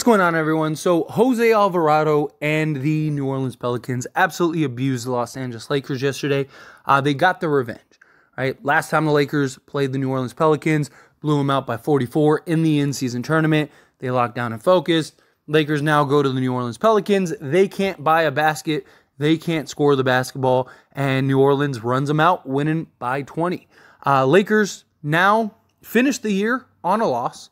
going on, everyone? So Jose Alvarado and the New Orleans Pelicans absolutely abused the Los Angeles Lakers yesterday. They got their revenge, right? Last time the Lakers played the New Orleans Pelicans, blew them out by 44 in the in-season tournament. They locked down and focused. Lakers now go to the New Orleans Pelicans. They can't buy a basket. They can't score the basketball, and New Orleans runs them out, winning by 20. Lakers now finish the year on a loss.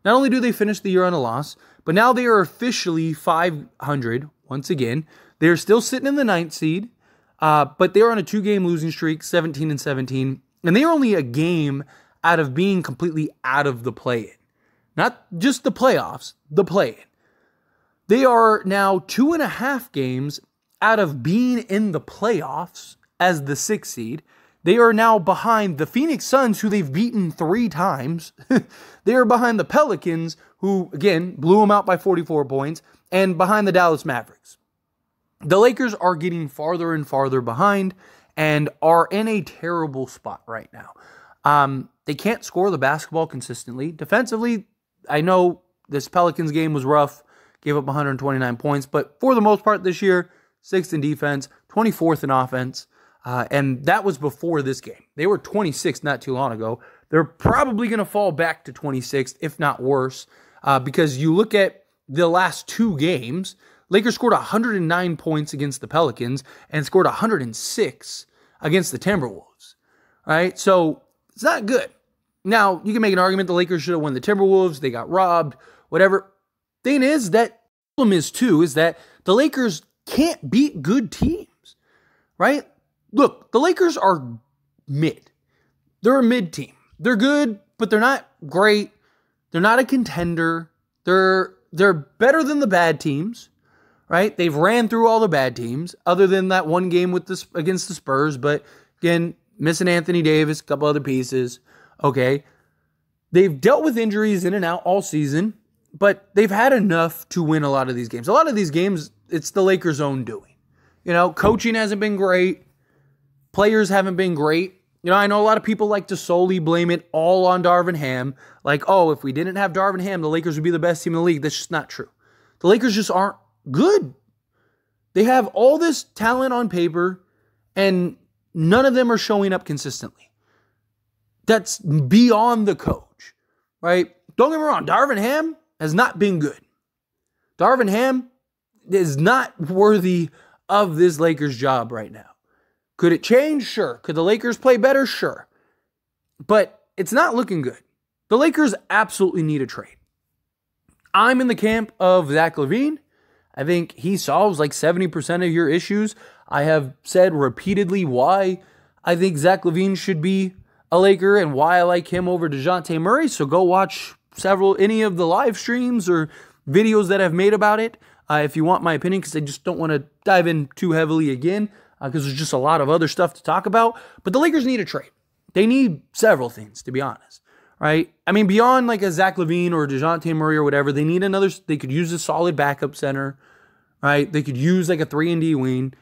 Not only do they finish the year on a loss, but now they are officially 500 once again. They're still sitting in the 9th seed, but they're on a 2-game losing streak, 17-17, and they are only a game out of being completely out of the play-in. Not just the playoffs, the play-in. They are now 2.5 games out of being in the playoffs as the 6th seed. They are now behind the Phoenix Suns, who they've beaten 3 times. They are behind the Pelicans, who, again, blew them out by 44 points, and behind the Dallas Mavericks. The Lakers are getting farther and farther behind and are in a terrible spot right now. They can't score the basketball consistently. Defensively, I know this Pelicans game was rough, gave up 129 points, but for the most part this year, 6th in defense, 24th in offense. And that was before this game. They were 26th not too long ago. They're probably going to fall back to 26th, if not worse, because you look at the last 2 games, Lakers scored 109 points against the Pelicans and scored 106 against the Timberwolves. All right, so it's not good. Now, you can make an argument the Lakers should have won the Timberwolves. They got robbed, whatever. Thing is, that problem is that the Lakers can't beat good teams, right? Look, the Lakers are mid. They're a mid team. They're good, but they're not great. They're not a contender. They're better than the bad teams, right? They've ran through all the bad teams, other than that one game against the Spurs. But again, missing Anthony Davis, a couple other pieces. Okay, they've dealt with injuries in and out all season, but they've had enough to win a lot of these games. A lot of these games, it's the Lakers' own doing. You know, coaching hasn't been great. Players haven't been great. You know, I know a lot of people like to solely blame it all on Darvin Ham. Like, oh, if we didn't have Darvin Ham, the Lakers would be the best team in the league. That's just not true. The Lakers just aren't good. They have all this talent on paper, and none of them are showing up consistently. That's beyond the coach, right? Don't get me wrong, Darvin Ham has not been good. Darvin Ham is not worthy of this Lakers job right now. Could it change? Sure. Could the Lakers play better? Sure. But it's not looking good. The Lakers absolutely need a trade. I'm in the camp of Zach LaVine. I think he solves like 70% of your issues. I have said repeatedly why I think Zach LaVine should be a Laker and why I like him over DeJounte Murray. So go watch any of the live streams or videos that I've made about it if you want my opinion, because I just don't want to dive in too heavily again. Because there's just a lot of other stuff to talk about. But the Lakers need a trade. They need several things, to be honest. Right? I mean, beyond like a Zach LaVine or DeJounte Murray or whatever, they need another. They could use a solid backup center. Right? They could use like a 3-and-D wing.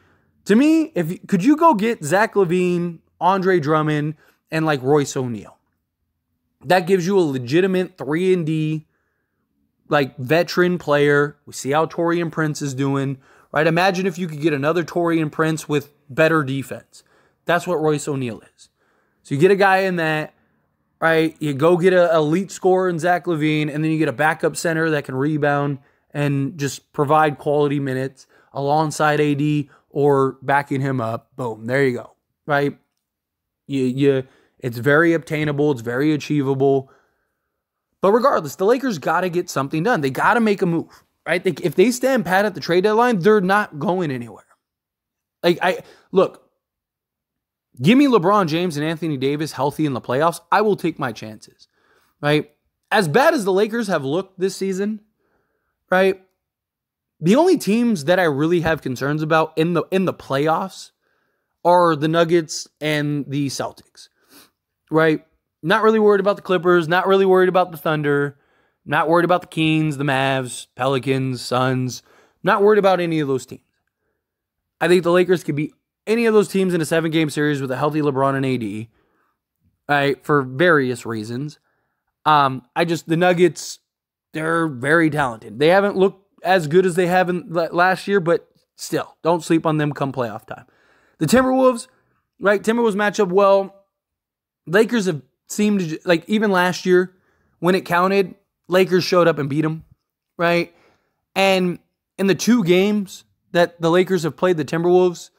To me, could you go get Zach LaVine, Andre Drummond, and like Royce O'Neal? That gives you a legitimate 3-and-D like veteran player. We see how Taurean Prince is doing. Right? Imagine if you could get another Taurean Prince with better defense. That's what Royce O'Neal is. So you get a guy in that, right? You go get an elite scorer in Zach LaVine, and then you get a backup center that can rebound and just provide quality minutes alongside AD or backing him up. Boom, there you go. Right? It's very obtainable. It's very achievable. But regardless, the Lakers got to get something done. They got to make a move. Right? If they stand pat at the trade deadline, they're not going anywhere. Look, give me LeBron James and Anthony Davis healthy in the playoffs. I will take my chances. Right? As bad as the Lakers have looked this season, right? The only teams that I really have concerns about in the playoffs are the Nuggets and the Celtics. Right? Not really worried about the Clippers, not really worried about the Thunder. Not worried about the Kings, the Mavs, Pelicans, Suns. Not worried about any of those teams. I think the Lakers could beat any of those teams in a 7-game series with a healthy LeBron and AD. Right, for various reasons. The Nuggets they're very talented. They haven't looked as good as they have in last year, but still, don't sleep on them come playoff time. The Timberwolves, right? Timberwolves match up well. Lakers have seemed to, like, even last year when it counted, Lakers showed up and beat them, right? And in the 2 games that the Lakers have played the Timberwolves,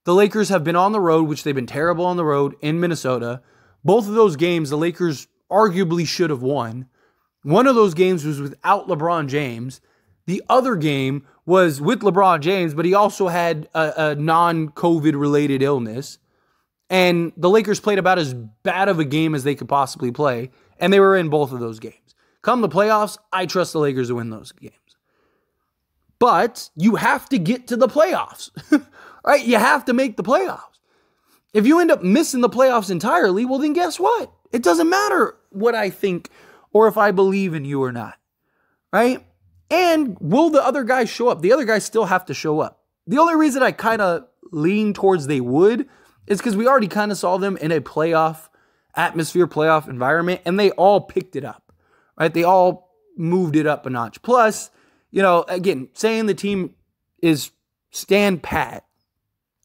the Lakers have been on the road, which they've been terrible on the road in Minnesota. Both of those games, the Lakers arguably should have won. One of those games was without LeBron James. The other game was with LeBron James, but he also had a non-COVID related illness. And the Lakers played about as bad of a game as they could possibly play. And they were in both of those games. Come the playoffs, I trust the Lakers to win those games. But you have to get to the playoffs, right? You have to make the playoffs. If you end up missing the playoffs entirely, well, then guess what? It doesn't matter what I think or if I believe in you or not, right? And will the other guys show up? The other guys still have to show up. The only reason I kind of lean towards they would is because we already kind of saw them in a playoff atmosphere, playoff environment, and they all picked it up, right? They all moved it up a notch. Plus, you know, again, saying the team is stand pat.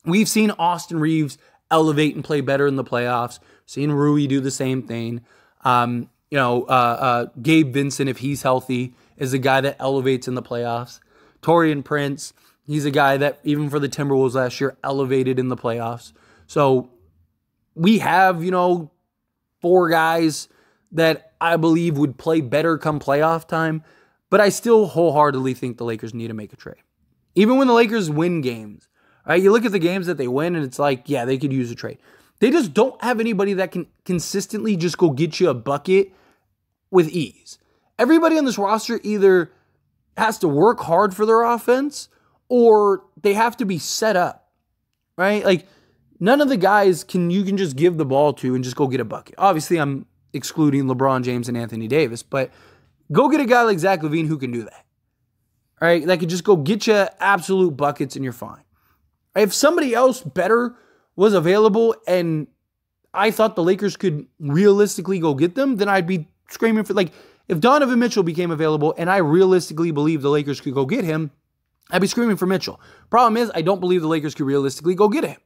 We've seen Austin Reeves elevate and play better in the playoffs. Seen Rui do the same thing. Gabe Vincent, if he's healthy, is a guy that elevates in the playoffs. Taurean Prince, he's a guy that, even for the Timberwolves last year, elevated in the playoffs. So we have, 4 guys that I believe would play better come playoff time. But I still wholeheartedly think the Lakers need to make a trade. Even when the Lakers win games, right? You look at the games that they win and it's like, yeah, they could use a trade. They just don't have anybody that can consistently just go get you a bucket with ease. Everybody on this roster either has to work hard for their offense or they have to be set up, right? Like, none of the guys you can just give the ball to and just go get a bucket. Obviously, I'm excluding LeBron James and Anthony Davis, but go get a guy like Zach LaVine who can do that, right? That could just go get you absolute buckets and you're fine. If somebody else better was available and I thought the Lakers could realistically go get them, then I'd be screaming for, like, if Donovan Mitchell became available and I realistically believe the Lakers could go get him, I'd be screaming for Mitchell. Problem is, I don't believe the Lakers could realistically go get him,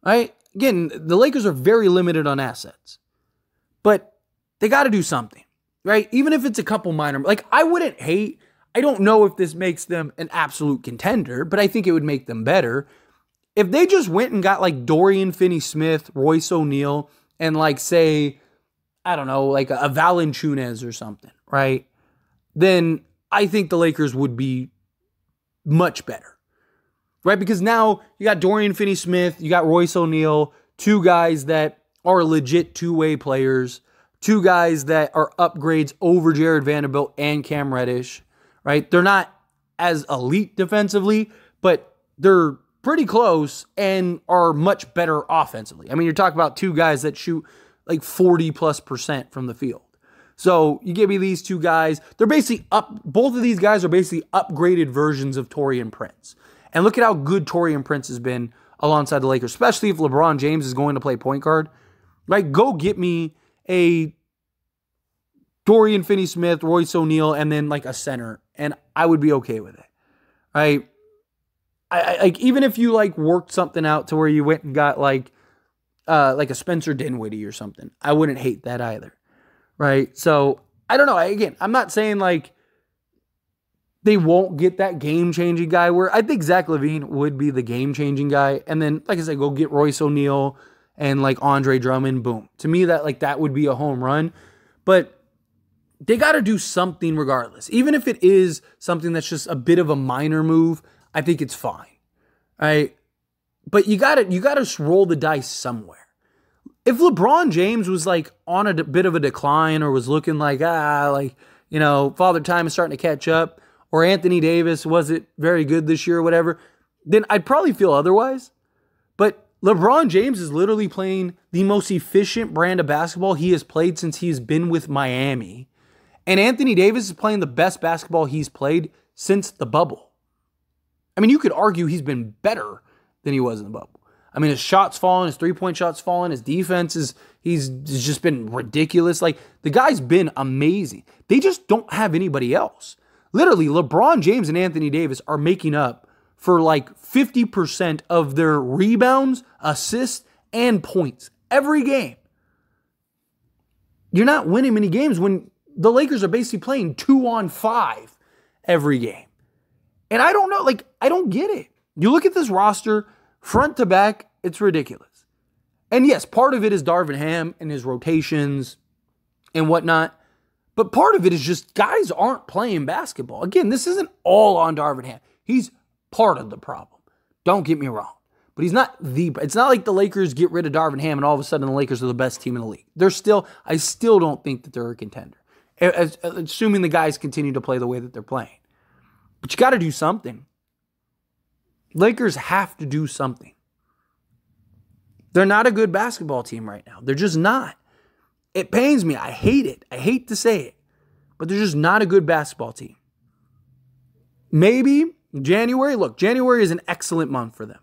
right? Again, the Lakers are very limited on assets, but they got to do something, right? Even if it's a couple minor, like, I don't know if this makes them an absolute contender, but I think it would make them better. If they just went and got like Dorian Finney-Smith, Royce O'Neal, and like, say, I don't know, like a Valanciunas or something, right? Then I think the Lakers would be much better, right? Because now you got Dorian Finney-Smith, you got Royce O'Neal, 2 guys that are legit two-way players, 2 guys that are upgrades over Jared Vanderbilt and Cam Reddish, right? They're not as elite defensively, but they're pretty close and are much better offensively. I mean, you're talking about 2 guys that shoot like 40+% from the field. So you give me these 2 guys. They're basically both of these guys are basically upgraded versions of Taurean Prince. And look at how good Taurean Prince has been alongside the Lakers, especially if LeBron James is going to play point guard. Right? Go get me a Dorian Finney-Smith, Royce O'Neal, and then like a center, and I would be okay with it. Right? I like, even if you like worked something out to where you went and got like a Spencer Dinwiddie or something, I wouldn't hate that either. Right? So I don't know. Again, I'm not saying like they won't get that game-changing guy, where I think Zach LaVine would be the game-changing guy. And then, like I said, go get Royce O'Neal and like Andre Drummond. Boom. To me, that would be a home run. But they got to do something regardless. Even if it is something that's just a bit of a minor move, I think it's fine. Right? But you gotta roll the dice somewhere. If LeBron James was like on a bit of a decline or was looking like, Father Time is starting to catch up, or Anthony Davis wasn't very good this year or whatever, then I'd probably feel otherwise. But LeBron James is literally playing the most efficient brand of basketball he has played since he's been with Miami. And Anthony Davis is playing the best basketball he's played since the bubble. I mean, you could argue he's been better than he was in the bubble. I mean, his shots falling, his three-point shots falling, his defense he's just been ridiculous. Like, the guy's been amazing. They just don't have anybody else. Literally, LeBron James and Anthony Davis are making up for like 50% of their rebounds, assists, and points every game. You're not winning many games when the Lakers are basically playing 2-on-5 every game. And I don't know, like, I don't get it. You look at this roster, front to back, it's ridiculous. And yes, part of it is Darvin Ham and his rotations and whatnot. But part of it is just guys aren't playing basketball. Again, this isn't all on Darvin Ham. He's part of the problem. Don't get me wrong. But it's not like the Lakers get rid of Darvin Ham and all of a sudden the Lakers are the best team in the league. I still don't think that they're a contender. Assuming the guys continue to play the way that they're playing. But you got to do something. Lakers have to do something. They're not a good basketball team right now. They're just not. It pains me. I hate it. I hate to say it. But they're just not a good basketball team. Maybe January. Look, January is an excellent month for them.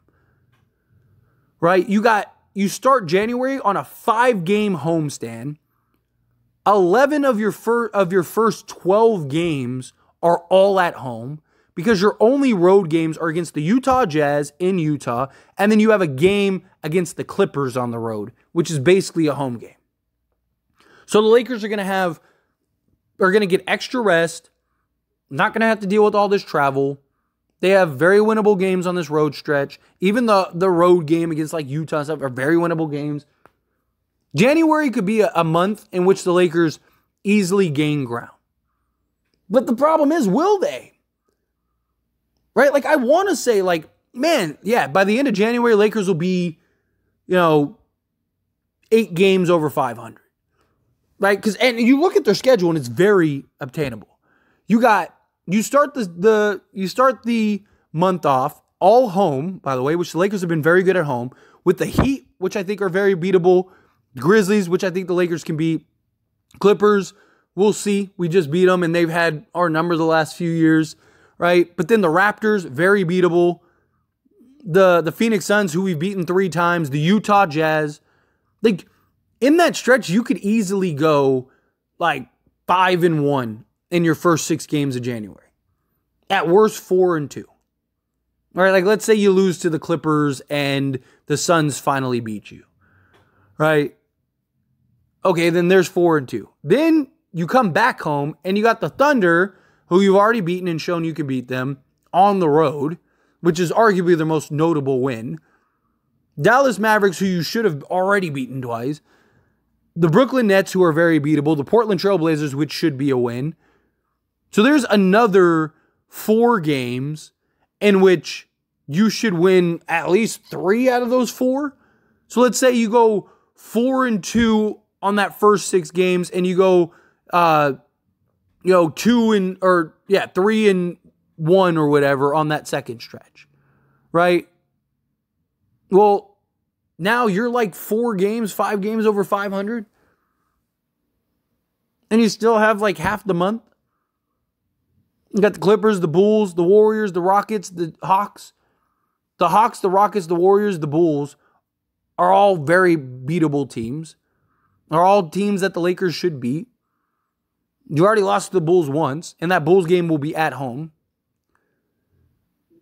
Right? You start January on a 5-game homestand. 11 of your first 12 games are all at home because your only road games are against the Utah Jazz in Utah, and then you have a game against the Clippers on the road, which is basically a home game. So the Lakers are going to get extra rest, not going to have to deal with all this travel. They have very winnable games on this road stretch. Even the road game against like Utah and stuff are very winnable games. January could be a month in which the Lakers easily gain ground. But the problem is, will they? Right? Like, I want to say, like, man, yeah, by the end of January, Lakers will be, 8 games over 500. Right? And you look at their schedule and it's very obtainable. You start the month off all home, by the way, which the Lakers have been very good at home, with the Heat, which I think are very beatable, Grizzlies, which I think the Lakers can beat, Clippers, we'll see. We just beat them, and they've had our number the last few years, right? But then the Raptors, very beatable. The Phoenix Suns, who we've beaten 3 times. The Utah Jazz. Like, in that stretch, you could easily go, like, 5-1 in your first 6 games of January. At worst, 4-2. All right, like, let's say you lose to the Clippers and the Suns finally beat you. Right? Okay, then there's 4-2. Then you come back home and you got the Thunder, who you've already beaten and shown you can beat them on the road, which is arguably their most notable win. Dallas Mavericks, who you should have already beaten twice. The Brooklyn Nets, who are very beatable. The Portland Trail Blazers, which should be a win. So there's another 4 games in which you should win at least 3 out of those 4. So let's say you go 4-2 on that first 6 games, and you go, 3-1 or whatever on that second stretch, right? Well, now you're like 5 games over 500, and you still have like half the month. You got the Clippers, the Bulls, the Warriors, the Rockets, the Hawks. The Hawks, the Rockets, the Warriors, the Bulls are all very beatable teams. Are all teams that the Lakers should beat. You already lost to the Bulls once, and that Bulls game will be at home.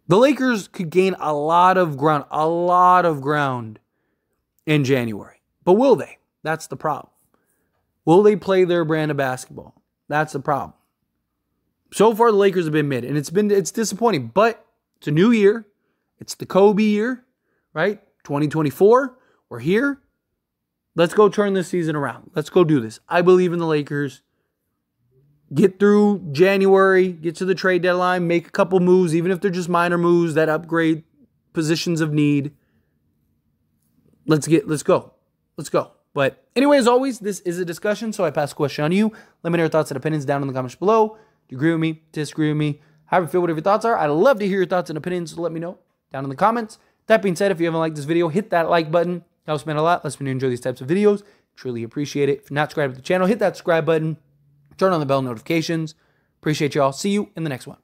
The Lakers could gain a lot of ground in January. But will they? That's the problem. Will they play their brand of basketball? That's the problem. So far, the Lakers have been mid, and it's disappointing. But it's a new year. It's the Kobe year, right? 2024. We're here. Let's go turn this season around. Let's go do this. I believe in the Lakers. Get through January, get to the trade deadline, make a couple moves, even if they're just minor moves that upgrade positions of need. Let's go. But anyway, as always, this is a discussion, so I pass the question on to you. Let me know your thoughts and opinions down in the comments below. Do you agree with me? Disagree with me? However you feel, whatever your thoughts are. I'd love to hear your thoughts and opinions, so let me know down in the comments. That being said, if you haven't liked this video, hit that like button. It helps me out a lot. Lets me know you enjoy these types of videos. Truly appreciate it. If you're not subscribed to the channel, hit that subscribe button. Turn on the bell notifications. Appreciate y'all. See you in the next one.